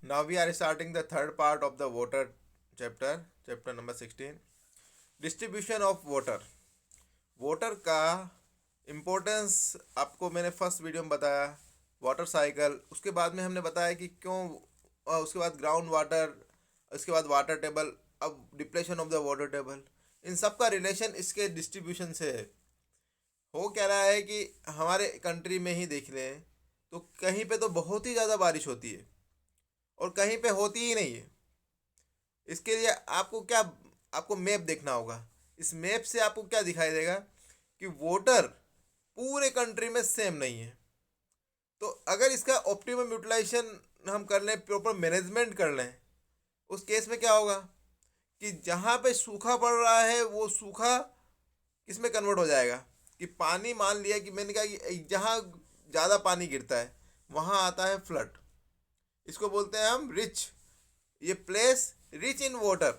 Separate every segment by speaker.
Speaker 1: Now we are starting the third part of the water chapter number 16. Distribution of water. Water का importance आपको मैंने first video में बताया, water cycle. उसके बाद में हमने बताया कि क्यों, उसके बाद ग्राउंड वाटर, उसके बाद वाटर टेबल, अब depletion of the water table. इन सब का रिलेशन इसके डिस्ट्रीब्यूशन से है। हो क्या रहा है कि हमारे कंट्री में ही देख लें तो कहीं पे तो बहुत ही ज़्यादा बारिश होती है और कहीं पे होती ही नहीं है। इसके लिए आपको मैप देखना होगा। इस मैप से आपको क्या दिखाई देगा कि वाटर पूरे कंट्री में सेम नहीं है। तो अगर इसका ऑप्टिमम यूटिलाइजेशन हम कर लें, प्रॉपर मैनेजमेंट कर लें, उस केस में क्या होगा कि जहाँ पे सूखा पड़ रहा है वो सूखा किस में कन्वर्ट हो जाएगा कि पानी, मान लिया कि मैंने कहा कि जहाँ ज़्यादा पानी गिरता है वहाँ आता है फ्लड। इसको बोलते हैं हम रिच, ये place rich in water.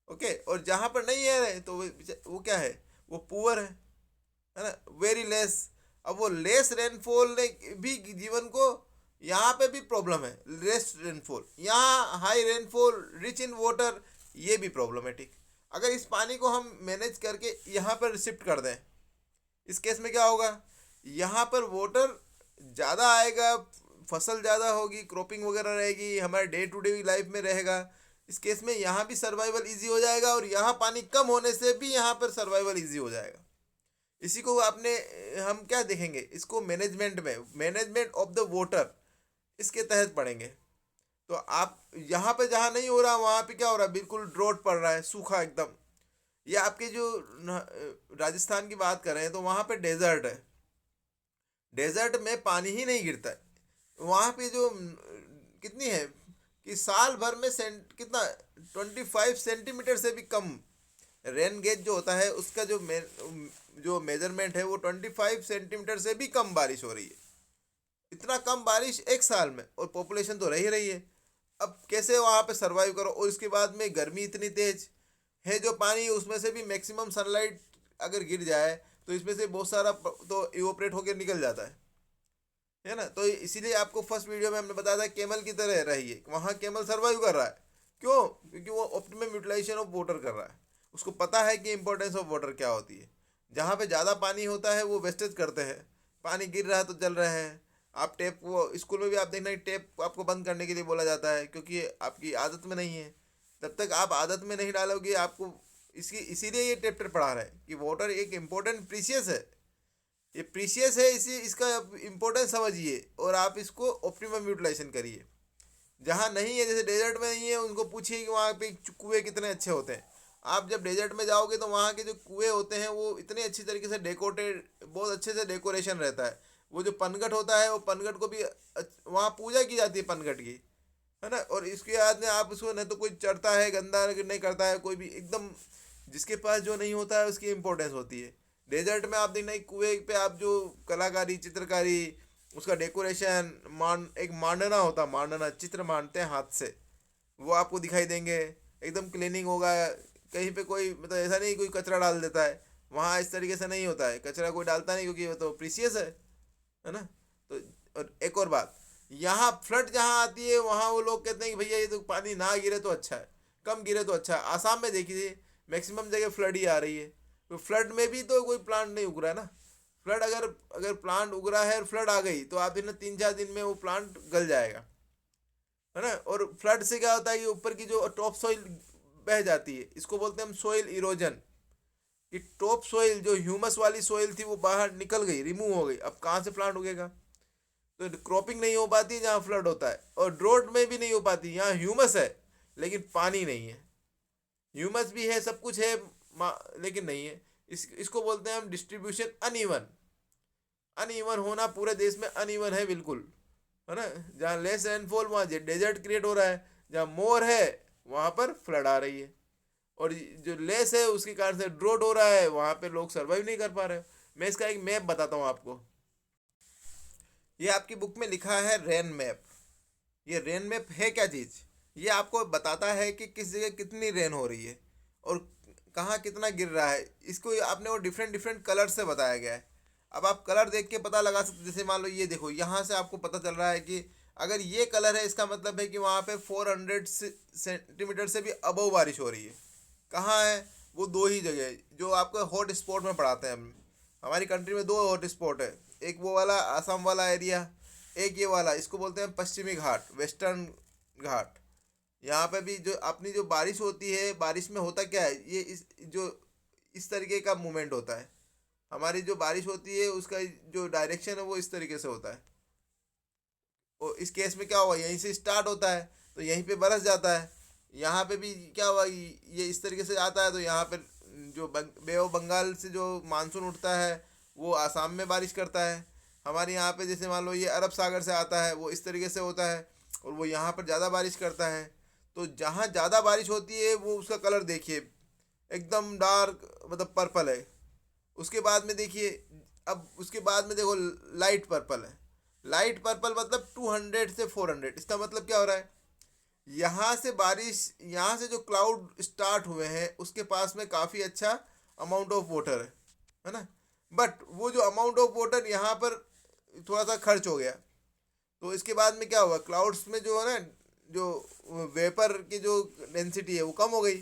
Speaker 1: Okay, और जहाँ पर नहीं है तो वो क्या है, वो पुअर है ना, वेरी लेस। अब वो लेस रेनफॉल ने भी जीवन को, यहाँ पे भी प्रॉब्लम है, लेस रेनफॉल, यहाँ high rainfall, rich in water, ये भी प्रॉब्लमेटिक। अगर इस पानी को हम मैनेज करके यहाँ पर शिफ्ट कर दें, इस केस में क्या होगा, यहाँ पर वाटर ज़्यादा आएगा, फसल ज़्यादा होगी, क्रॉपिंग वगैरह रहेगी, हमारे डे टू डे लाइफ में रहेगा। इस केस में यहाँ भी सर्वाइवल इजी हो जाएगा और यहाँ पानी कम होने से भी यहाँ पर सर्वाइवल इजी हो जाएगा। इसी को आपने, हम क्या देखेंगे इसको मैनेजमेंट में, मैनेजमेंट ऑफ द वाटर, इसके तहत पढ़ेंगे। तो आप यहाँ पे जहाँ नहीं हो रहा वहाँ पे क्या हो रहा है, बिल्कुल ड्रॉट पड़ रहा है, सूखा एकदम। ये आपके जो राजस्थान की बात करें तो वहाँ पे डेजर्ट है, डेजर्ट में पानी ही नहीं गिरता है। वहाँ पे जो कितनी है कि साल भर में कितना 25 सेंटीमीटर से भी कम रेन गेज जो होता है, उसका जो मेजरमेंट है वो 25 सेंटीमीटर से भी कम बारिश हो रही है। इतना कम बारिश एक साल में, और पॉपुलेशन तो रह ही रही है। अब कैसे वहाँ पे सरवाइव करो, और इसके बाद में गर्मी इतनी तेज है, जो पानी उसमें से भी मैक्सिमम सनलाइट अगर गिर जाए तो इसमें से बहुत सारा तो इवोपरेट होकर निकल जाता है ना। तो इसीलिए आपको फर्स्ट वीडियो में हमने बताया था केमल की तरह रहिए, वहाँ केमल सर्वाइव कर रहा है। क्यों? क्योंकि वो ऑप्टिमम यूटिलाइजेशन ऑफ वाटर कर रहा है, उसको पता है कि इंपॉर्टेंस ऑफ वाटर क्या होती है। जहाँ पे ज़्यादा पानी होता है वो वेस्टेज करते हैं, पानी गिर रहा है तो जल रहा है। आप टैप, वो स्कूल में भी आप देखना कि टैप आपको बंद करने के लिए बोला जाता है, क्योंकि आपकी आदत में नहीं है। तब तक आप आदत में नहीं डालोगे, आपको इसीलिए ये चैप्टर पढ़ा रहा है कि वाटर एक इम्पोर्टेंट प्रीशियस है, ये प्रीशियस है, इसी इसका इम्पोर्टेंस समझिए और आप इसको ऑप्टिमम यूटिलाइजेशन करिए। जहाँ नहीं है, जैसे डेजर्ट में नहीं है, उनको पूछिए कि वहाँ पे कुएँ कितने अच्छे होते हैं। आप जब डेजर्ट में जाओगे तो वहाँ के जो कुएँ होते हैं वो इतने अच्छी तरीके से डेकोरेटेड, बहुत अच्छे से डेकोरेशन रहता है। वो जो पनघट होता है, वो पनघट को भी वहाँ पूजा की जाती है पनघट की, है ना। और इसके बाद में आप उसको, न तो कोई चढ़ता है गंदा नहीं करता है कोई भी, एकदम जिसके पास जो नहीं होता है उसकी इम्पोर्टेंस होती है। डेजर्ट में आप देखना, एक कुएं पे आप जो कलाकारी, चित्रकारी, उसका डेकोरेशन, एक मांडना होता है, मांडना चित्र मांडते हैं हाथ से, वो आपको दिखाई देंगे। एकदम क्लीनिंग होगा, कहीं पे कोई मतलब ऐसा नहीं कोई कचरा डाल देता है, वहाँ इस तरीके से नहीं होता है, कचरा कोई डालता नहीं, क्योंकि वो तो प्रीसियस है ना। तो और एक और बात, यहाँ फ्लड जहाँ आती है वहाँ वो लोग कहते हैं कि भैया ये तो पानी ना गिरे तो अच्छा है, कम गिरे तो अच्छा है। आसाम में देखिए मैक्सिमम जगह फ्लड ही आ रही है, तो फ्लड में भी तो कोई प्लांट नहीं उग रहा है ना। फ्लड अगर अगर प्लांट उग रहा है और फ्लड आ गई तो आप दिन 3-4 दिन में वो प्लांट गल जाएगा, है ना। और फ्लड से क्या होता है कि ऊपर की जो टॉप सॉइल बह जाती है, इसको बोलते हैं हम सोइल इरोजन। कि टॉप सॉइल जो ह्यूमस वाली सॉइल थी वो बाहर निकल गई, रिमूव हो गई, अब कहाँ से प्लांट उगेगा। तो क्रॉपिंग नहीं हो पाती जहाँ फ्लड होता है, और ड्रोट में भी नहीं हो पाती, यहाँ ह्यूमस है लेकिन पानी नहीं है। ह्यूमस भी है, सब कुछ है, लेकिन नहीं है। इसको बोलते हैं हम डिस्ट्रीब्यूशन अनइवन। अनइवन होना, पूरे देश में अनइवन है बिल्कुल, है ना। जहाँ लेस रेनफॉल वहाँ डेजर्ट क्रिएट हो रहा है, जहाँ मोर है वहाँ पर फ्लड आ रही है, और जो लेस है उसके कारण से ड्रोट हो रहा है, वहाँ पे लोग सर्वाइव नहीं कर पा रहे। मैं इसका एक मैप बताता हूँ आपको। ये आपकी बुक में लिखा है रेन मैप। ये रेन मैप है क्या चीज़, ये आपको बताता है कि किस जगह कितनी रेन हो रही है और कहाँ कितना गिर रहा है। इसको आपने वो डिफरेंट डिफरेंट कलर से बताया गया है। अब आप कलर देख के पता लगा सकते, जैसे मान लो ये देखो, यहाँ से आपको पता चल रहा है कि अगर ये कलर है इसका मतलब है कि वहाँ पे 400 सेंटीमीटर से भी अबव बारिश हो रही है। कहाँ है वो? दो ही जगह है जो आपको हॉट स्पॉट में पढ़ाते हैं हम। हमारी कंट्री में दो हॉट स्पॉट है, एक वो वाला आसाम वाला एरिया, एक ये वाला, इसको बोलते हैं पश्चिमी घाट, वेस्टर्न घाट। यहाँ पे भी जो अपनी जो बारिश होती है, बारिश में होता क्या है, ये इस तरीके का मूवमेंट होता है। हमारी जो बारिश होती है उसका जो डायरेक्शन है वो इस तरीके से होता है। और इस केस में क्या हुआ, यहीं से स्टार्ट होता है तो यहीं पे बरस जाता है। यहाँ पे भी क्या हुआ, ये इस तरीके से आता है तो यहाँ पे जो बे ऑफ बंगाल से जो मानसून उठता है वो आसाम में बारिश करता है। हमारे यहाँ पे जैसे मान लो ये अरब सागर से आता है, वो इस तरीके से होता है और वो यहाँ पर ज़्यादा बारिश करता है। तो जहाँ ज़्यादा बारिश होती है वो उसका कलर देखिए एकदम डार्क, मतलब पर्पल है। उसके बाद में देखिए, अब उसके बाद में देखो लाइट पर्पल है। लाइट पर्पल मतलब 200 से 400। इसका मतलब क्या हो रहा है, यहाँ से बारिश, यहाँ से जो क्लाउड स्टार्ट हुए हैं उसके पास में काफ़ी अच्छा अमाउंट ऑफ वाटर है ना। बट वो जो अमाउंट ऑफ वाटर यहाँ पर थोड़ा सा खर्च हो गया, तो इसके बाद में क्या हुआ, क्लाउड्स में जो है ना, जो वेपर की जो डेंसिटी है वो कम हो गई,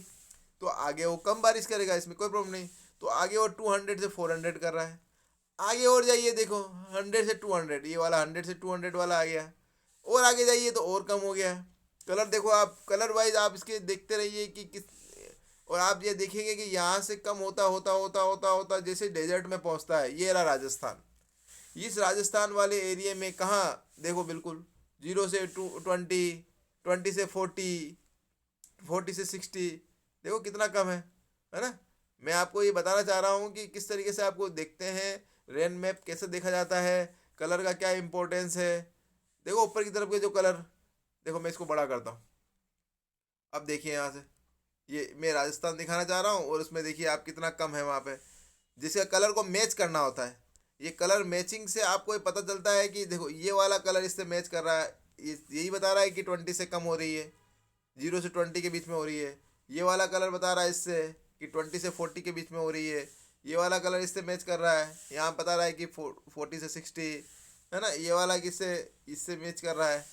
Speaker 1: तो आगे वो कम बारिश करेगा, इसमें कोई प्रॉब्लम नहीं। तो आगे वो 200 से 400 कर रहा है। आगे और जाइए, देखो 100 से 200, ये वाला 100 से 200 वाला आ गया। और आगे जाइए तो और कम हो गया। कलर देखो आप, कलर वाइज आप इसके देखते रहिए कि किस, और आप ये देखेंगे कि यहाँ से कम होता होता होता होता होता जैसे डेजर्ट में पहुँचता है। ये रहा राजस्थान। इस राजस्थान वाले एरिया में कहाँ, देखो बिल्कुल 0 से 20, 20 से 40, 40 से 60, देखो कितना कम है ना। मैं आपको ये बताना चाह रहा हूँ कि किस तरीके से आपको देखते हैं, रेन मैप कैसे देखा जाता है, कलर का क्या इम्पोर्टेंस है। देखो ऊपर की तरफ के जो कलर, देखो मैं इसको बड़ा करता हूँ। अब देखिए यहाँ से, ये मैं राजस्थान दिखाना चाह रहा हूँ और उसमें देखिए आप कितना कम है वहाँ पे। जिसका कलर को मैच करना होता है, ये कलर मैचिंग से आपको ये पता चलता है कि देखो ये वाला कलर इससे मैच कर रहा है, ये यही बता रहा है कि 20 से कम हो रही है, 0 से 20 के बीच में हो रही है। ये वाला कलर बता रहा है इससे कि 20 से 40 के बीच में हो रही है। ये वाला कलर इससे मैच कर रहा है, यहाँ बता रहा है कि 40 से 60 है ना। ये वाला किससे, इससे मैच कर रहा है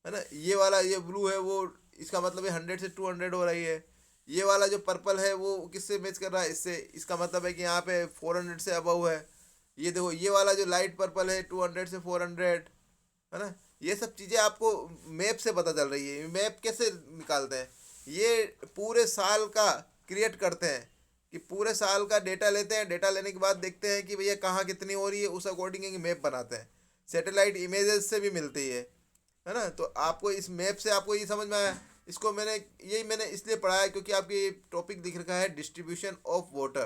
Speaker 1: ना। ये वाला ये ब्लू है वो, इसका मतलब है 100 से 200 हो रही है। ये वाला जो पर्पल है वो किससे मैच कर रहा है, इससे, इसका मतलब है कि यहाँ पे 400 से अबव है। ये देखो ये वाला जो लाइट पर्पल है 200 से 400 है ना। ये सब चीज़ें आपको मैप से पता चल रही है। मैप कैसे निकालते हैं, ये पूरे साल का क्रिएट करते हैं कि पूरे साल का डेटा लेते हैं, डेटा लेने के बाद देखते हैं कि भैया कहाँ कितनी हो रही है, उस अकॉर्डिंग एक मैप बनाते हैं। सैटेलाइट इमेजेस से भी मिलती है ना। तो आपको इस मैप से आपको ये समझ में आया। इसको मैंने इसलिए पढ़ा है क्योंकि आपके टॉपिक दिख रखा है डिस्ट्रीब्यूशन ऑफ वाटर,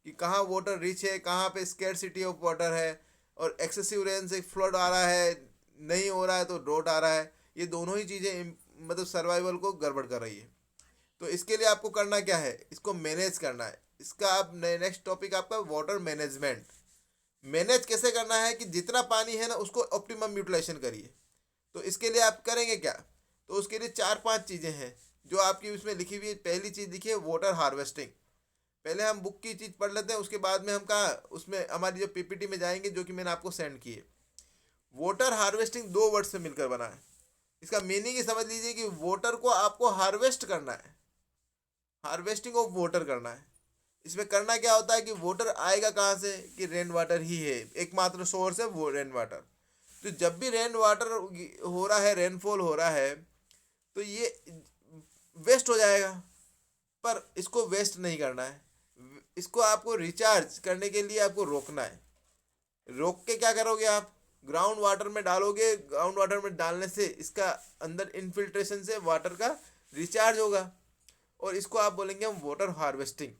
Speaker 1: कि कहाँ वाटर रिच है, कहाँ पे स्केर्सिटी ऑफ वाटर है, और एक्सेसिव रेन से फ्लड आ रहा है, नहीं हो रहा है तो ड्रॉट आ रहा है। ये दोनों ही चीज़ें मतलब सर्वाइवल को गड़बड़ कर रही है। तो इसके लिए आपको करना क्या है, इसको मैनेज करना है। इसका आप नेक्स्ट टॉपिक आपका वाटर मैनेजमेंट। मैनेज कैसे करना है कि जितना पानी है ना उसको ऑप्टिमम यूटिलाइजेशन करिए। तो इसके लिए आप करेंगे क्या, तो उसके लिए 4-5 चीज़ें हैं जो आपकी उसमें लिखी हुई है। पहली चीज़ लिखिए वाटर हार्वेस्टिंग। पहले हम बुक की चीज़ पढ़ लेते हैं, उसके बाद में हम कहा उसमें हमारी जो पीपीटी में जाएंगे जो कि मैंने आपको सेंड की है। वाटर हार्वेस्टिंग 2 वर्ड से मिलकर बना है। इसका मीनिंग ही समझ लीजिए कि वाटर को आपको हार्वेस्ट करना है, हार्वेस्टिंग ऑफ वाटर करना है। इसमें करना क्या होता है कि वाटर आएगा कहाँ से, कि रेन वाटर ही है, एकमात्र सोर्स है वो रेन वाटर। तो जब भी रेन वाटर हो रहा है, रेनफॉल हो रहा है, तो ये वेस्ट हो जाएगा। पर इसको वेस्ट नहीं करना है, इसको आपको रिचार्ज करने के लिए आपको रोकना है। रोक के क्या करोगे आप, ग्राउंड वाटर में डालोगे। ग्राउंड वाटर में डालने से इसका अंदर इनफिल्ट्रेशन से वाटर का रिचार्ज होगा, और इसको आप बोलेंगे हम वाटर हार्वेस्टिंग,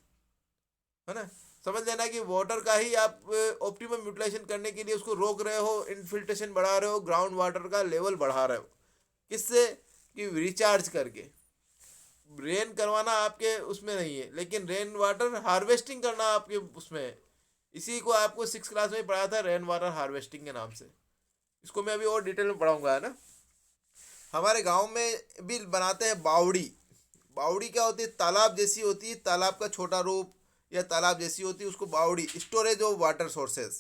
Speaker 1: है ना। समझ लेना कि वाटर का ही आप ऑप्टिमम यूटिलाइजेशन करने के लिए उसको रोक रहे हो, इनफिल्ट्रेशन बढ़ा रहे हो, ग्राउंड वाटर का लेवल बढ़ा रहे हो। किससे, कि रिचार्ज करके। रेन करवाना आपके उसमें नहीं है, लेकिन रेन वाटर हार्वेस्टिंग करना आपके उसमें है। इसी को आपको 6 क्लास में पढ़ाया था, रेन वाटर हार्वेस्टिंग के नाम से। इसको मैं अभी और डिटेल में पढ़ाऊंगा, है ना। हमारे गांव में भी बनाते हैं बावड़ी। बावड़ी क्या होती है, तालाब जैसी होती है, तालाब का छोटा रूप या तालाब जैसी होती है, उसको बावड़ी, स्टोरेज ऑफ वाटर सोर्सेज,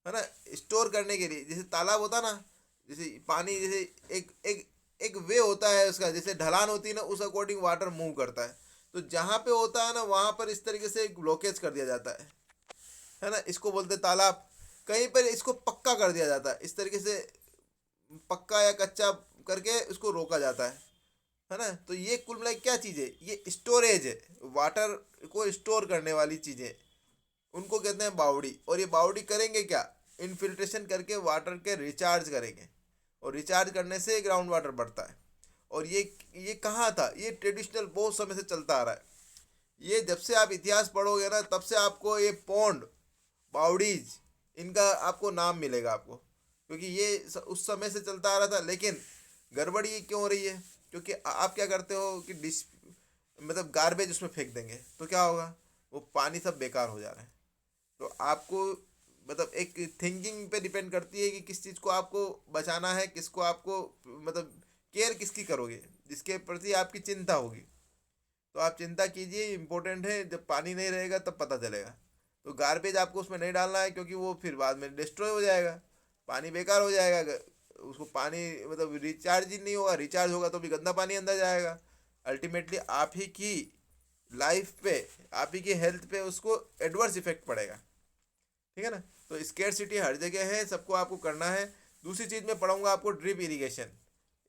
Speaker 1: है ना। स्टोर करने के लिए, जैसे तालाब होता ना, जैसे पानी जैसे एक एक एक वे होता है उसका, जैसे ढलान होती है ना, उस अकॉर्डिंग वाटर मूव करता है। तो जहाँ पे होता है ना वहाँ पर इस तरीके से एक ब्लॉकेज कर दिया जाता है ना, इसको बोलते हैं तालाब। कहीं पर इसको पक्का कर दिया जाता है, इस तरीके से पक्का या कच्चा करके उसको रोका जाता है ना। तो ये कुल मिला के क्या चीज़ है, ये स्टोरेज है, वाटर को स्टोर करने वाली चीज़ें, उनको कहते हैं बावड़ी। और ये बावड़ी करेंगे क्या, इनफिल्ट्रेशन करके वाटर के रिचार्ज करेंगे, और रिचार्ज करने से ग्राउंड वाटर बढ़ता है। और ये कहाँ था, ये ट्रेडिशनल बहुत समय से चलता आ रहा है। ये जब से आप इतिहास पढ़ोगे ना, तब से आपको ये पौंड, बावड़ीज, इनका आपको नाम मिलेगा आपको, क्योंकि ये उस समय से चलता आ रहा था। लेकिन गड़बड़ी ये क्यों हो रही है, क्योंकि आप क्या करते हो कि डिस मतलब गार्बेज उसमें फेंक देंगे तो क्या होगा, वो पानी सब बेकार हो जा रहा है। तो आपको मतलब एक थिंकिंग पे डिपेंड करती है कि किस चीज़ को आपको बचाना है, किसको आपको मतलब केयर किसकी करोगे, जिसके प्रति आपकी चिंता होगी। तो आप चिंता कीजिए, इम्पोर्टेंट है। जब पानी नहीं रहेगा तब पता चलेगा। तो गार्बेज आपको उसमें नहीं डालना है, क्योंकि वो फिर बाद में डिस्ट्रॉय हो जाएगा, पानी बेकार हो जाएगा। उसको पानी मतलब रिचार्ज ही नहीं होगा, रिचार्ज होगा तो भी गंदा पानी अंदर जाएगा। अल्टीमेटली आप ही की लाइफ पे, आप ही की हेल्थ पे उसको एडवर्स इफेक्ट पड़ेगा। ठीक है ना। तो स्केर्सिटी हर जगह है, सबको आपको करना है। दूसरी चीज़ मैं पढ़ाऊंगा आपको, ड्रिप इरिगेशन।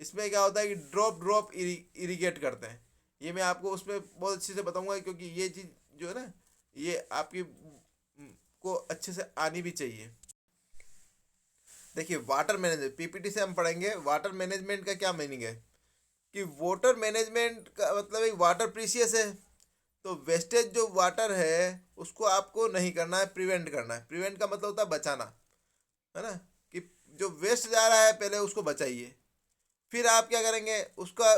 Speaker 1: इसमें क्या होता है कि ड्रॉप ड्रॉप इरिगेट करते हैं। ये मैं आपको उसमें बहुत अच्छे से बताऊंगा, क्योंकि ये चीज़ जो है ना, ये आपकी को अच्छे से आनी भी चाहिए। देखिए वाटर मैनेजमेंट, पीपीटी से हम पढ़ेंगे वाटर मैनेजमेंट का क्या मीनिंग है। कि वाटर मैनेजमेंट का मतलब एक वाटर प्रीशियस है, तो वेस्टेज जो वाटर है उसको आपको नहीं करना है, प्रिवेंट करना है। प्रिवेंट का मतलब होता है बचाना, है ना। कि जो वेस्ट जा रहा है पहले उसको बचाइए, फिर आप क्या करेंगे उसका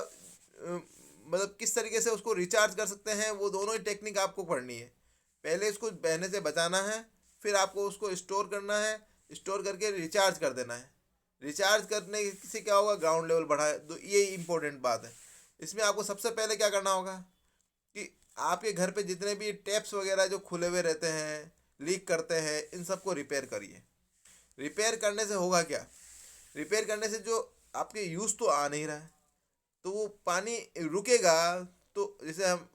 Speaker 1: मतलब किस तरीके से उसको रिचार्ज कर सकते हैं, वो दोनों ही टेक्निक आपको पढ़नी है। पहले इसको बहने से बचाना है, फिर आपको उसको स्टोर करना है, स्टोर करके रिचार्ज कर देना है। रिचार्ज करने से क्या होगा, ग्राउंड लेवल बढ़ा है। तो ये इंपॉर्टेंट बात है। इसमें आपको सबसे पहले क्या करना होगा कि आपके घर पे जितने भी टैप्स वगैरह जो खुले हुए रहते हैं, लीक करते हैं, इन सबको रिपेयर करिए। रिपेयर करने से होगा क्या, रिपेयर करने से जो आपके यूज़ तो आ नहीं रहा है, तो वो पानी रुकेगा। तो जैसे हम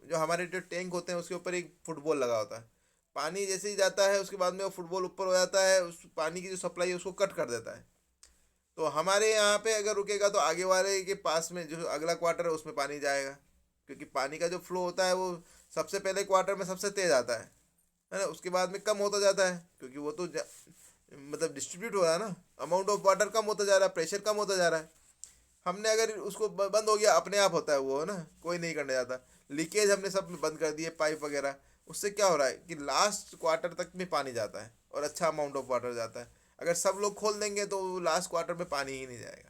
Speaker 1: जो हमारे जो टैंक होते हैं उसके ऊपर एक फुटबॉल लगा होता है, पानी जैसे ही जाता है उसके बाद में वो फुटबॉल ऊपर हो जाता है, उस पानी की जो सप्लाई है उसको कट कर देता है। तो हमारे यहाँ पे अगर रुकेगा तो आगे वाले के पास में जो अगला क्वार्टर है उसमें पानी जाएगा, क्योंकि पानी का जो फ्लो होता है वो सबसे पहले क्वार्टर में सबसे तेज़ आता है ना। उसके बाद में कम होता जाता है, क्योंकि वो तो मतलब डिस्ट्रीब्यूट हो रहा है ना, अमाउंट ऑफ वाटर कम होता जा रहा है, प्रेशर कम होता जा रहा है। हमने अगर उसको बंद हो गया, अपने आप होता है वो, है ना, कोई नहीं करने जाता। लीकेज हमने सब बंद कर दिए पाइप वगैरह, उससे क्या हो रहा है कि लास्ट क्वार्टर तक में पानी जाता है और अच्छा अमाउंट ऑफ वाटर जाता है। अगर सब लोग खोल देंगे तो लास्ट क्वार्टर में पानी ही नहीं जाएगा।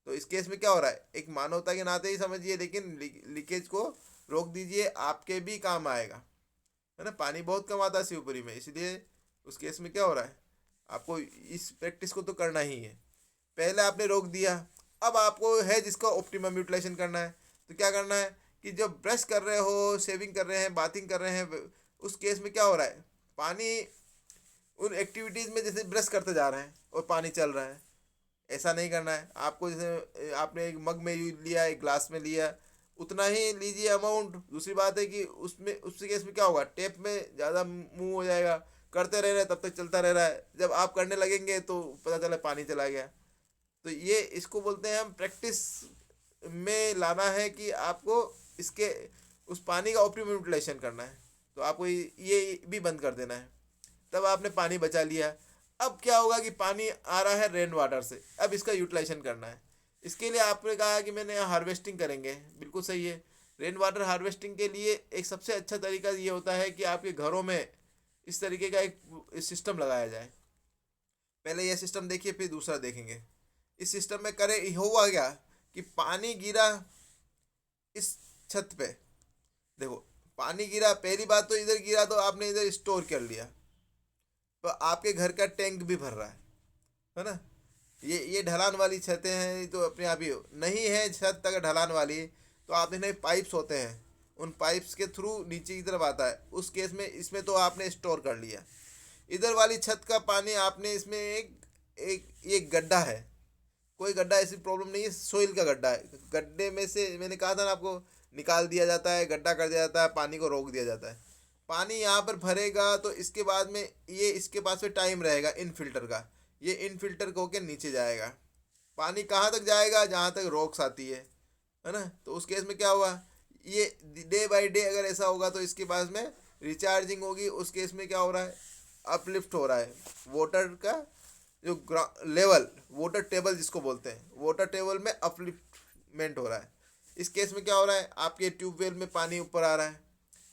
Speaker 1: तो इस केस में क्या हो रहा है, एक मानवता के नाते ही समझिए, लेकिन लीकेज को रोक दीजिए, आपके भी काम आएगा, है ना। पानी बहुत कम आता है शिवपुरी में, इसलिए उस केस में क्या हो रहा है, आपको इस प्रैक्टिस को तो करना ही है। पहले आपने रोक दिया, अब आपको है जिसका ऑप्टिमम यूटिलाइजेशन करना है। तो क्या करना है कि जब ब्रश कर रहे हो, शेविंग कर रहे हैं, बाथिंग कर रहे हैं, उस केस में क्या हो रहा है, पानी उन एक्टिविटीज़ में जैसे ब्रश करते जा रहे हैं और पानी चल रहा है, ऐसा नहीं करना है आपको। जैसे आपने एक मग में लिया, एक ग्लास में लिया, उतना ही लीजिए अमाउंट। दूसरी बात है कि उसमें उस केस में क्या होगा, टेप में ज़्यादा मूव हो जाएगा, करते रह रहे हैं तब तक चलता रह रहा है, जब आप करने लगेंगे तो पता चला पानी चला गया। तो ये इसको बोलते हैं हम प्रैक्टिस में लाना है कि आपको इसके उस पानी का ऑप्टिमम यूटिलाइजेशन करना है। तो आपको ये भी बंद कर देना है, तब आपने पानी बचा लिया। अब क्या होगा कि पानी आ रहा है रेन वाटर से, अब इसका यूटिलाइजेशन करना है। इसके लिए आपने कहा कि मैंने हार्वेस्टिंग करेंगे, बिल्कुल सही है। रेन वाटर हार्वेस्टिंग के लिए एक सबसे अच्छा तरीका ये होता है कि आपके घरों में इस तरीके का एक सिस्टम लगाया जाए। पहले यह सिस्टम देखिए, फिर दूसरा देखेंगे। इस सिस्टम में करे होगा क्या कि पानी गिरा इस छत पे, देखो पानी गिरा, पहली बात तो इधर गिरा तो आपने इधर स्टोर कर लिया, तो आपके घर का टैंक भी भर रहा है ना। ये ढलान वाली छतें हैं तो अपने आप ही नहीं है छत अगर ढलान वाली, तो आपने नहीं पाइप्स होते हैं, उन पाइप्स के थ्रू नीचे की तरफ आता है। उस केस में इसमें तो आपने स्टोर कर लिया। इधर वाली छत का पानी आपने इसमें एक एक गड्ढा है, कोई गड्ढा ऐसी प्रॉब्लम नहीं है, सोइल का गड्ढा है, गड्ढे में से मैंने कहा था ना आपको, निकाल दिया जाता है, गड्ढा कर दिया जाता है, पानी को रोक दिया जाता है। पानी यहाँ पर भरेगा तो इसके बाद में ये इसके पास में टाइम रहेगा इन फिल्टर का, ये इन फिल्टर को होकर नीचे जाएगा। पानी कहाँ तक जाएगा, जहाँ तक रॉक्स आती है ना। तो उस केस में क्या हुआ, ये डे बाय डे अगर ऐसा होगा तो इसके पास में रिचार्जिंग होगी, उस केस में क्या हो रहा है, अपलिफ्ट हो रहा है वाटर का जो लेवल, वाटर टेबल जिसको बोलते हैं, वाटर टेबल में अपलिफ्टमेंट हो रहा है। इस केस में क्या हो रहा है, आपके ट्यूबवेल में पानी ऊपर आ रहा है,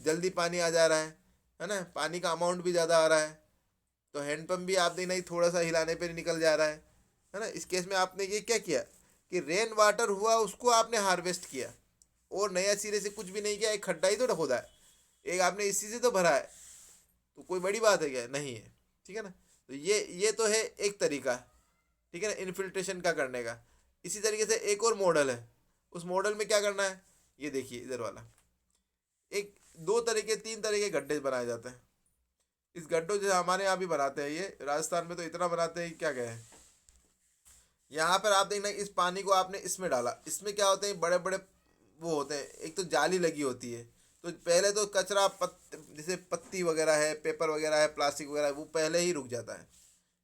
Speaker 1: जल्दी पानी आ जा रहा है ना, पानी का अमाउंट भी ज़्यादा आ रहा है। तो हैंडपम्प भी आप देखना ही थोड़ा सा हिलाने पर निकल जा रहा है ना। इस केस में आपने ये क्या किया कि रेन वाटर हुआ उसको आपने हार्वेस्ट किया, और नया सिरे से कुछ भी नहीं किया, एक खड्डा ही तो खोदा है, एक आपने इसी से तो भरा है, तो कोई बड़ी बात है क्या, नहीं है, ठीक है ना। तो ये तो है एक तरीका, ठीक है ना, इनफिल्ट्रेशन का करने का। इसी तरीके से एक और मॉडल है, उस मॉडल में क्या करना है, ये देखिए इधर वाला, एक दो तरीके तीन तरह के गड्ढे बनाए जाते हैं। इस गड्ढों जैसे हमारे यहाँ भी बनाते हैं, ये राजस्थान में तो इतना बनाते हैं क्या कहें। यहाँ पर आप देखना, इस पानी को आपने इसमें डाला, इसमें क्या होते हैं, बड़े बड़े वो होते हैं, एक तो जाली लगी होती है, तो पहले तो कचरा जैसे पत्ती वगैरह है, पेपर वगैरह है, प्लास्टिक वगैरह है, वो पहले ही रुक जाता है।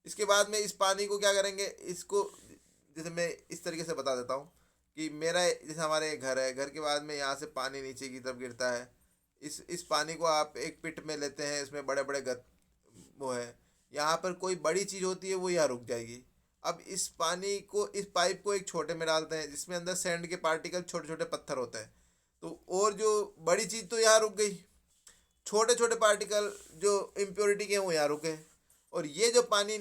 Speaker 1: इसके बाद में इस पानी को क्या करेंगे, इसको जैसे मैं इस तरीके से बता देता हूँ कि मेरा जैसे हमारे घर है, घर के बाद में यहाँ से पानी नीचे की तरफ गिरता है, इस पानी को आप एक पिट में लेते हैं, इसमें बड़े बड़े वो है, यहाँ पर कोई बड़ी चीज़ होती है वो यहाँ रुक जाएगी। अब इस पानी को, इस पाइप को एक छोटे में डालते हैं जिसमें अंदर सैंड के पार्टिकल, छोटे छोटे पत्थर होते हैं, तो और जो बड़ी चीज़ तो यहाँ रुक गई, छोटे छोटे पार्टिकल जो इम्प्योरिटी के हैं वो यहाँ रुके, और ये जो पानी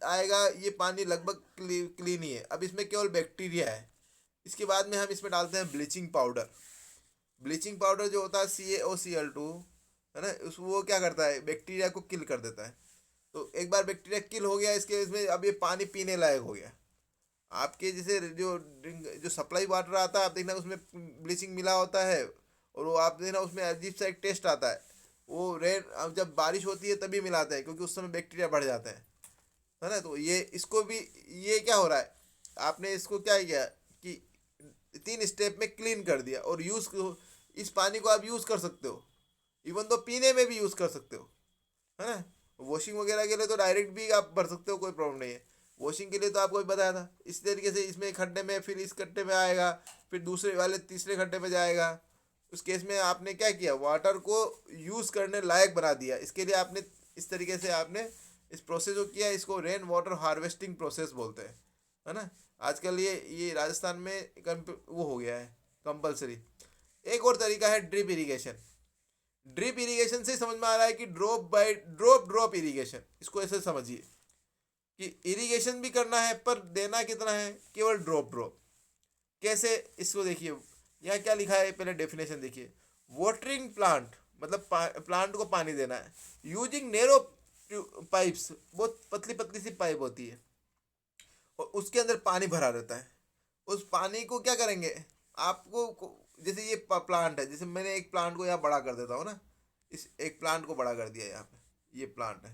Speaker 1: आएगा ये पानी लगभग क्लीन ही है। अब इसमें केवल बैक्टीरिया है। इसके बाद में हम इसमें डालते हैं ब्लीचिंग पाउडर। ब्लीचिंग पाउडर जो होता है CaOCl2 है ना, उस वो क्या करता है, बैक्टीरिया को किल कर देता है। तो एक बार बैक्टीरिया किल हो गया इसके, इसमें अब ये पानी पीने लायक हो गया। आपके जैसे जो सप्लाई वाटर आता है, आप देखना उसमें ब्लीचिंग मिला होता है, और वो आप देखना उसमें अजीब सा एक टेस्ट आता है। वो रेन, अब जब बारिश होती है तभी मिलाते हैं क्योंकि उस समय बैक्टीरिया बढ़ जाते हैं, है ना। तो ये इसको भी, ये क्या हो रहा है, आपने इसको क्या किया कि 3 स्टेप में क्लीन कर दिया, और इस पानी को आप यूज़ कर सकते हो, इवन तो पीने में भी यूज़ कर सकते हो, है ना। वॉशिंग वगैरह के लिए तो डायरेक्ट भी आप भर सकते हो, कोई प्रॉब्लम नहीं है। वॉशिंग के लिए तो आपको भी बताया था, इस तरीके से इसमें खड्डे में, फिर इस खड्डे में आएगा, फिर दूसरे वाले तीसरे खड्डे में जाएगा। उस केस में आपने क्या किया, वाटर को यूज़ करने लायक बना दिया। इसके लिए आपने इस तरीके से आपने इस प्रोसेस को किया, इसको रेन वाटर हार्वेस्टिंग प्रोसेस बोलते हैं, है ना। आजकल ये राजस्थान में वो हो गया है कंपलसरी। एक और तरीका है ड्रिप इरिगेशन। ड्रिप इरिगेशन से समझ में आ रहा है कि ड्रॉप बाय ड्रॉप इरिगेशन, इसको ऐसे समझिए कि इरिगेशन भी करना है पर देना कितना है, केवल ड्रॉप। कैसे, इसको देखिए यहाँ क्या लिखा है, पहले डेफिनेशन देखिए। वाटरिंग प्लांट मतलब प्लांट को पानी देना है यूजिंग नैरो पाइप्स, बहुत पतली पतली सी पाइप होती है और उसके अंदर पानी भरा रहता है। उस पानी को क्या करेंगे, आपको जैसे ये प्लांट है, जैसे मैंने एक प्लांट को यहाँ बड़ा कर देता हूँ ना, इस एक प्लांट को बड़ा कर दिया यहाँ पे, ये प्लांट है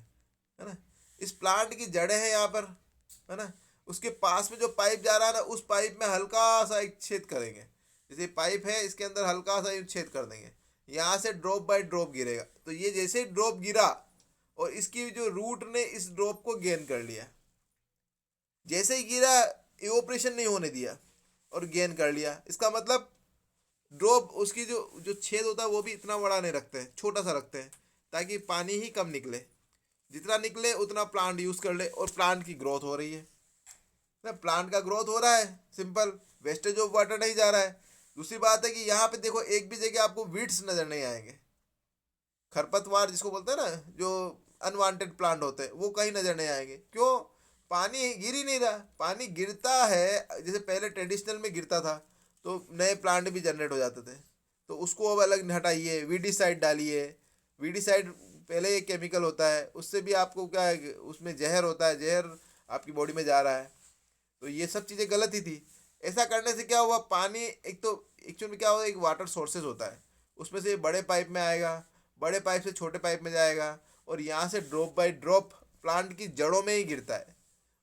Speaker 1: ना। इस प्लांट की जड़ें हैं यहाँ पर, है ना। उसके पास में जो पाइप जा रहा है ना, उस पाइप में हल्का सा एक छेद करेंगे, जैसे पाइप है इसके अंदर हल्का सा छेद कर देंगे, यहाँ से ड्रॉप बाय ड्रॉप गिरेगा। तो ये जैसे ही ड्रॉप गिरा और इसकी जो रूट ने इस ड्रॉप को गेन कर लिया, जैसे ही गिरा इवोपरेशन नहीं होने दिया और गेन कर लिया, इसका मतलब ड्रॉप उसकी जो छेद होता है वो भी इतना बड़ा नहीं रखते हैं, छोटा सा रखते हैं ताकि पानी ही कम निकले, जितना निकले उतना प्लांट यूज़ कर ले और प्लांट की ग्रोथ हो रही है ना। प्लांट का ग्रोथ हो रहा है, सिंपल, वेस्टेज ऑफ वाटर नहीं जा रहा है। दूसरी बात है कि यहाँ पे देखो एक भी जगह आपको वीड्स नज़र नहीं आएंगे, खरपतवार जिसको बोलते हैं ना, जो अनवांटेड प्लांट होते हैं वो कहीं नज़र नहीं आएंगे। क्यों, पानी गिर ही नहीं रहा। पानी गिरता है, जैसे पहले ट्रेडिशनल में गिरता था तो नए प्लांट भी जनरेट हो जाते थे, तो उसको अब अलग हटाइए, वीडीसाइड डालिए। वीडीसाइड पहले एक केमिकल होता है, उससे भी आपको क्या है, उसमें जहर होता है, जहर आपकी बॉडी में जा रहा है। तो ये सब चीज़ें गलत ही थी। ऐसा करने से क्या हुआ, पानी एक तो एक्चुअली क्या होता है, एक वाटर सोर्सेज होता है, उसमें से बड़े पाइप में आएगा, बड़े पाइप से छोटे पाइप में जाएगा, और यहाँ से ड्रॉप बाय ड्रॉप प्लांट की जड़ों में ही गिरता है,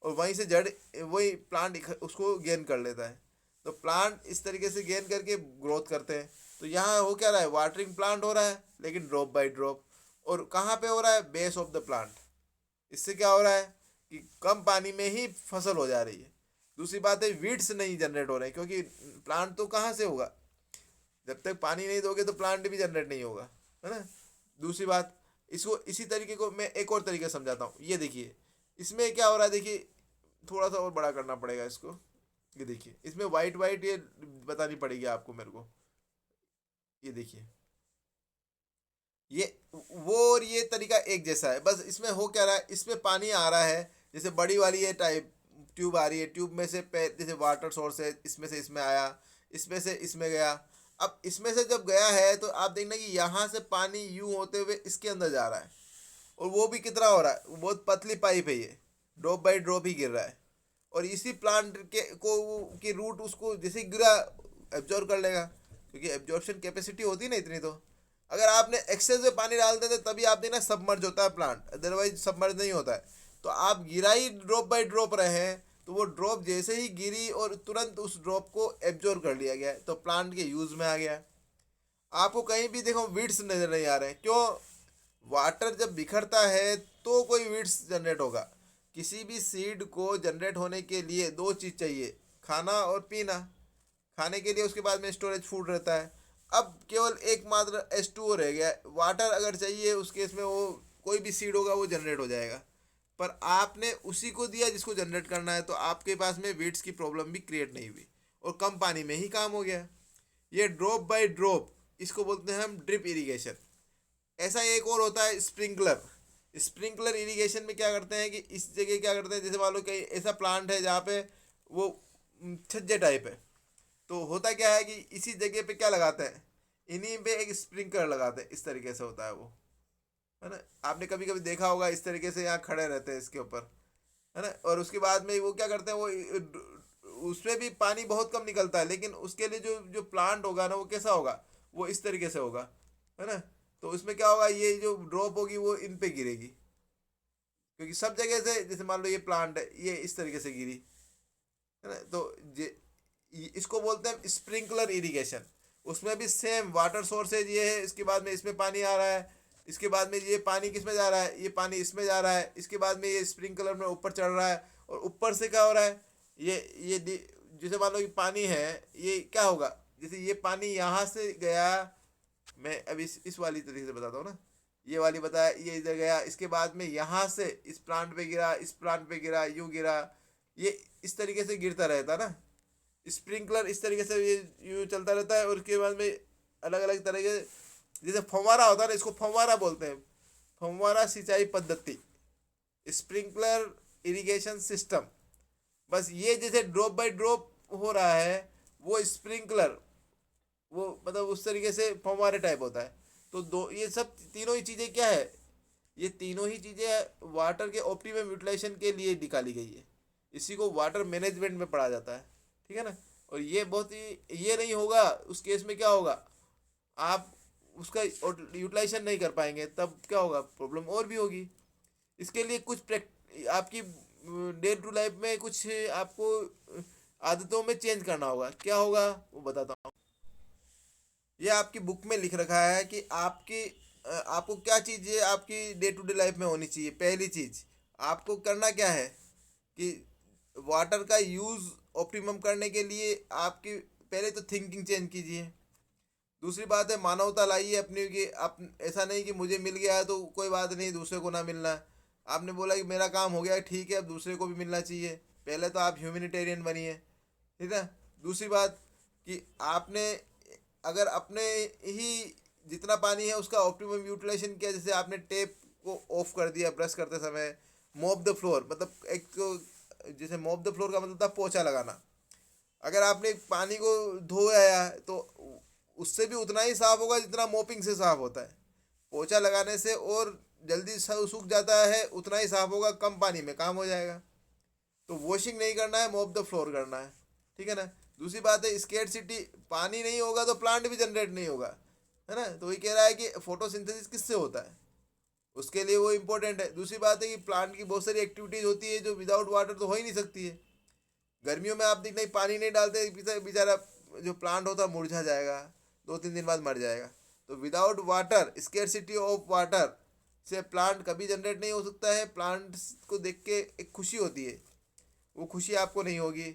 Speaker 1: और वहीं से जड़ वही प्लांट उसको गेन कर लेता है। तो प्लांट इस तरीके से गेन करके ग्रोथ करते हैं। तो यहाँ हो क्या रहा है, वाटरिंग प्लांट हो रहा है लेकिन ड्रॉप बाय ड्रॉप। और कहाँ पे हो रहा है, बेस ऑफ द प्लांट। इससे क्या हो रहा है कि कम पानी में ही फसल हो जा रही है। दूसरी बात है, वीड्स नहीं जनरेट हो रहे हैं, क्योंकि प्लांट तो कहाँ से होगा, जब तक पानी नहीं दोगे तो प्लांट भी जनरेट नहीं होगा, है ना। दूसरी बात, इसको इसी तरीके को मैं एक और तरीके से समझाता हूँ। ये देखिए इसमें क्या हो रहा है, देखिए थोड़ा सा और बड़ा करना पड़ेगा इसको। ये देखिए इसमें वाइट वाइट ये बतानी पड़ेगी आपको मेरे को। ये देखिए ये वो और ये तरीका एक जैसा है, बस इसमें हो क्या रहा है, इसमें पानी आ रहा है, जैसे बड़ी वाली ये टाइप ट्यूब आ रही है, ट्यूब में से जैसे वाटर सोर्स है, इसमें से इसमें आया, इसमें से इसमें गया। अब इसमें से जब गया है तो आप देखना कि यहाँ से पानी यूं होते हुए इसके अंदर जा रहा है, और वो भी कितना हो रहा है, बहुत पतली पाइप है ये, ड्रॉप बाई ड्रॉप ही गिर रहा है। और इसी प्लांट के को की रूट उसको जैसे ही गिरा एब्जॉर्व कर लेगा, क्योंकि एब्जॉर्प्शन कैपेसिटी होती है ना इतनी। तो अगर आपने एक्सेस में पानी डाल देते तभी आप देखना सबमर्ज होता है प्लांट, अदरवाइज सबमर्ज नहीं होता है। तो आप गिरा ही ड्रॉप बाई ड्रॉप रहे हैं, तो वो ड्रॉप जैसे ही गिरी और तुरंत उस ड्रॉप को एब्जॉर्व कर लिया गया है, तो प्लांट के यूज में आ गया। आपको कहीं भी देखो वीड्स नजर नहीं आ रहे हैं, क्यों, वाटर जब बिखरता है तो कोई वीड्स जनरेट होगा। किसी भी सीड को जनरेट होने के लिए दो चीज़ चाहिए, खाना और पीना। खाने के लिए उसके बाद में स्टोरेज फूड रहता है। अब केवल एकमात्र H2O रह गया है। वाटर अगर चाहिए उस केस में वो कोई भी सीड होगा वो जनरेट हो जाएगा, पर आपने उसी को दिया जिसको जनरेट करना है, तो आपके पास में वीड्स की प्रॉब्लम भी क्रिएट नहीं हुई और कम पानी में ही काम हो गया। ये ड्रॉप बाय ड्रॉप, इसको बोलते हैं हम ड्रिप इरिगेशन। ऐसा एक और होता है स्प्रिंकलर। स्प्रिंकलर इरिगेशन में क्या करते हैं कि इस जगह क्या करते हैं, जैसे मान लो कहीं ऐसा प्लांट है जहाँ पे वो छज्जे टाइप है, तो होता क्या है कि इसी जगह पे क्या लगाते हैं, इन्हीं पे एक स्प्रिंकलर लगाते हैं। इस तरीके से होता है वो, है ना। आपने कभी कभी देखा होगा इस तरीके से यहाँ खड़े रहते हैं इसके ऊपर, है ना। और उसके बाद में वो क्या करते हैं, वो उसमें भी पानी बहुत कम निकलता है, लेकिन उसके लिए जो जो प्लांट होगा ना वो कैसा होगा, वो इस तरीके से होगा, है ना। तो उसमें क्या होगा, ये जो ड्रॉप होगी वो इन पे गिरेगी, क्योंकि सब जगह से, जैसे मान लो ये प्लांट है, ये इस तरीके से गिरी, है ना। तो इसको बोलते हैं स्प्रिंकलर इरिगेशन। उसमें भी सेम वाटर सोर्सेज ये है, इसके बाद में इसमें पानी आ रहा है, इसके बाद में ये पानी किस में जा रहा है, ये पानी इसमें जा रहा है, इसके बाद में ये स्प्रिंकलर में ऊपर चढ़ रहा है, और ऊपर से क्या हो रहा है, ये जैसे मान लो कि पानी है, ये क्या होगा, जैसे ये पानी यहाँ से गया, मैं अभी इस वाली तरीके से बताता हूँ ना, ये वाली बताया, ये इधर गया, इसके बाद में यहाँ से इस प्लांट पे गिरा, इस प्लांट पे गिरा, यूँ गिरा, ये इस तरीके से गिरता रहता ना। स्प्रिंकलर इस तरीके से ये यूँ चलता रहता है, और उसके बाद में अलग अलग तरह के, जैसे फव्वारा होता है ना, इसको फव्वारा बोलते हैं, फव्वारा सिंचाई पद्धति, स्प्रिंकलर इरिगेशन सिस्टम। बस ये जैसे ड्रॉप बाय ड्रॉप हो रहा है, वो स्प्रिंकलर वो मतलब उस तरीके से फव्वारे टाइप होता है। तो दो ये सब तीनों ही चीज़ें क्या है, ये तीनों ही चीज़ें वाटर के ऑप्टिमम यूटिलाइजेशन के लिए निकाली गई है। इसी को वाटर मैनेजमेंट में पढ़ा जाता है, ठीक है ना। और ये बहुत ही, ये नहीं होगा उस केस में क्या होगा, आप उसका यूटिलाइजेशन नहीं कर पाएंगे, तब क्या होगा, प्रॉब्लम और भी होगी। इसके लिए कुछ आपकी डे टू लाइफ में कुछ आपको आदतों में चेंज करना होगा। क्या होगा वो बताता हूँ। ये आपकी बुक में लिख रखा है कि आपको क्या चीज़ें आपकी डे टू डे लाइफ में होनी चाहिए। पहली चीज़ आपको करना क्या है कि वाटर का यूज़ ऑप्टिमम करने के लिए आपकी पहले तो थिंकिंग चेंज कीजिए। दूसरी बात है, मानवता लाइए अपनी, कि आप ऐसा नहीं कि मुझे मिल गया है तो कोई बात नहीं, दूसरे को ना मिलना है। आपने बोला कि मेरा काम हो गया, ठीक है, अब दूसरे को भी मिलना चाहिए। पहले तो आप ह्यूमैनिटेरियन बनिए, ठीक है। दूसरी बात कि आपने अगर अपने ही जितना पानी है उसका ऑप्टिमम यूटिलाइजेशन किया, जैसे आपने टेप को ऑफ कर दिया ब्रश करते समय, मॉप द फ्लोर, मतलब एक तो जैसे मॉप द फ्लोर का मतलब था पोछा लगाना। अगर आपने पानी को धोया है तो उससे भी उतना ही साफ होगा जितना मोपिंग से साफ होता है। पोछा लगाने से और जल्दी सूख जाता है, उतना ही साफ होगा, कम पानी में काम हो जाएगा। तो वॉशिंग नहीं करना है, मॉप द फ्लोर करना है, ठीक है ना। दूसरी बात है स्केर्सिटी, पानी नहीं होगा तो प्लांट भी जनरेट नहीं होगा, है ना। तो वही कह रहा है कि फोटोसिंथेसिस किससे होता है, उसके लिए वो इम्पोर्टेंट है। दूसरी बात है कि प्लांट की बहुत सारी एक्टिविटीज़ होती है जो विदाउट वाटर तो हो ही नहीं सकती है। गर्मियों में आप देखना ही पानी नहीं डालते, बेचारा जो प्लांट होता है मुरझा जाएगा, 2-3 दिन बाद मर जाएगा। तो without water, scarcity of water से प्लांट कभी जनरेट नहीं हो सकता है। प्लांट्स को देख के एक खुशी होती है, वो खुशी आपको नहीं होगी।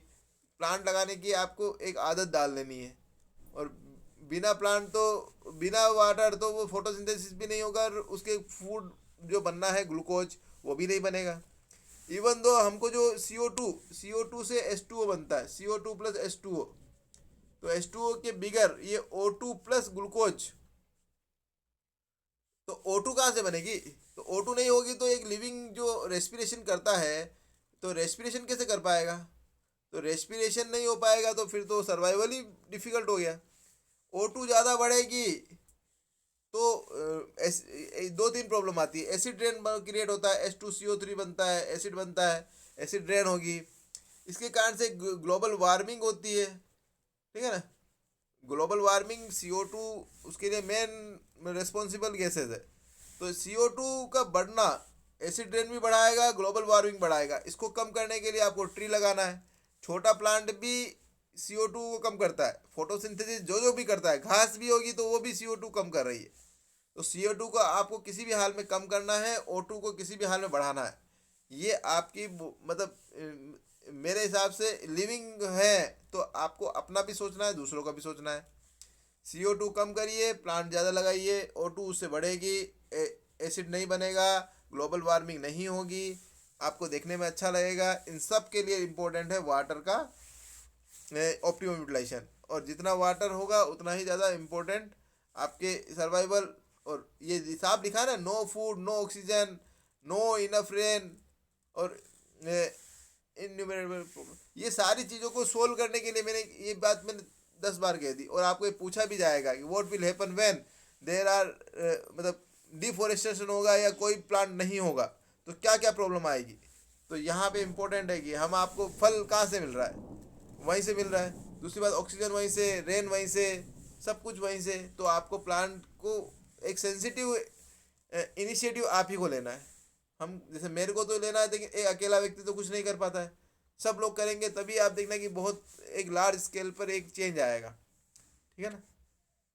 Speaker 1: प्लांट लगाने की आपको एक आदत डाल लेनी है। और बिना प्लांट तो, बिना वाटर तो वो फोटोसिंथेसिस भी नहीं होगा, और उसके फूड जो बनना है ग्लूकोज वो भी नहीं बनेगा। इवन दो हमको जो CO2 से H2O बनता है, CO2 प्लस H2O, तो H2O के बिगर ये O2 प्लस ग्लूकोज, तो O2 कहाँ से बनेगी? तो O2 नहीं होगी तो एक लिविंग जो रेस्पिरेशन करता है तो रेस्पिरेशन कैसे कर पाएगा? तो रेस्पिरेशन नहीं हो पाएगा तो फिर तो सर्वाइवल ही डिफिकल्ट हो गया। O2 ज़्यादा बढ़ेगी तो 2-3 प्रॉब्लम आती है। एसिड रेन क्रिएट होता है, H2CO3 बनता है, एसिड बनता है, एसिड रेन होगी। इसके कारण से ग्लोबल वार्मिंग होती है, ठीक है ना। ग्लोबल वार्मिंग CO2 उसके लिए मेन रिस्पॉन्सिबल गैसेज है। तो CO2 का बढ़ना एसिड रेन भी बढ़ाएगा, ग्लोबल वार्मिंग बढ़ाएगा। इसको कम करने के लिए आपको ट्री लगाना है। छोटा प्लांट भी CO2 को कम करता है, फोटोसिंथेसिस जो भी करता है। घास भी होगी तो वो भी CO2 कम कर रही है। तो CO2 को आपको किसी भी हाल में कम करना है, O2 को किसी भी हाल में बढ़ाना है। ये आपकी मतलब मेरे हिसाब से लिविंग है तो आपको अपना भी सोचना है, दूसरों का भी सोचना है। CO2 कम करिए, प्लांट ज़्यादा लगाइए, O2 उससे बढ़ेगी, एसिड नहीं बनेगा, ग्लोबल वार्मिंग नहीं होगी, आपको देखने में अच्छा लगेगा। इन सब के लिए इम्पोर्टेंट है वाटर का ऑप्टिमम यूटिलाइजेशन। और जितना वाटर होगा उतना ही ज़्यादा इम्पोर्टेंट आपके सर्वाइवल। और ये हिसाब लिखा है ना, no food, no oxygen, no enough rain, और इन्यूमरेबल प्रॉब्लम, ये सारी चीज़ों को सोल्व करने के लिए मैंने 10 बार कह दी। और आपको ये पूछा भी जाएगा कि what will happen when there are मतलब डिफोरेस्टेशन होगा या कोई प्लांट नहीं होगा तो क्या क्या प्रॉब्लम आएगी। तो यहाँ पे इम्पोर्टेंट है कि हम आपको फल कहाँ से मिल रहा है, वहीं से मिल रहा है। दूसरी बात, ऑक्सीजन वहीं से, रेन वहीं से, सब कुछ वहीं से। तो आपको प्लांट को एक सेंसिटिव इनिशिएटिव आप ही को लेना है। हम जैसे मेरे को तो लेना है, लेकिन एक अकेला व्यक्ति तो कुछ नहीं कर पाता है। सब लोग करेंगे तभी आप देखना कि बहुत एक लार्ज स्केल पर एक चेंज आएगा, ठीक है ना।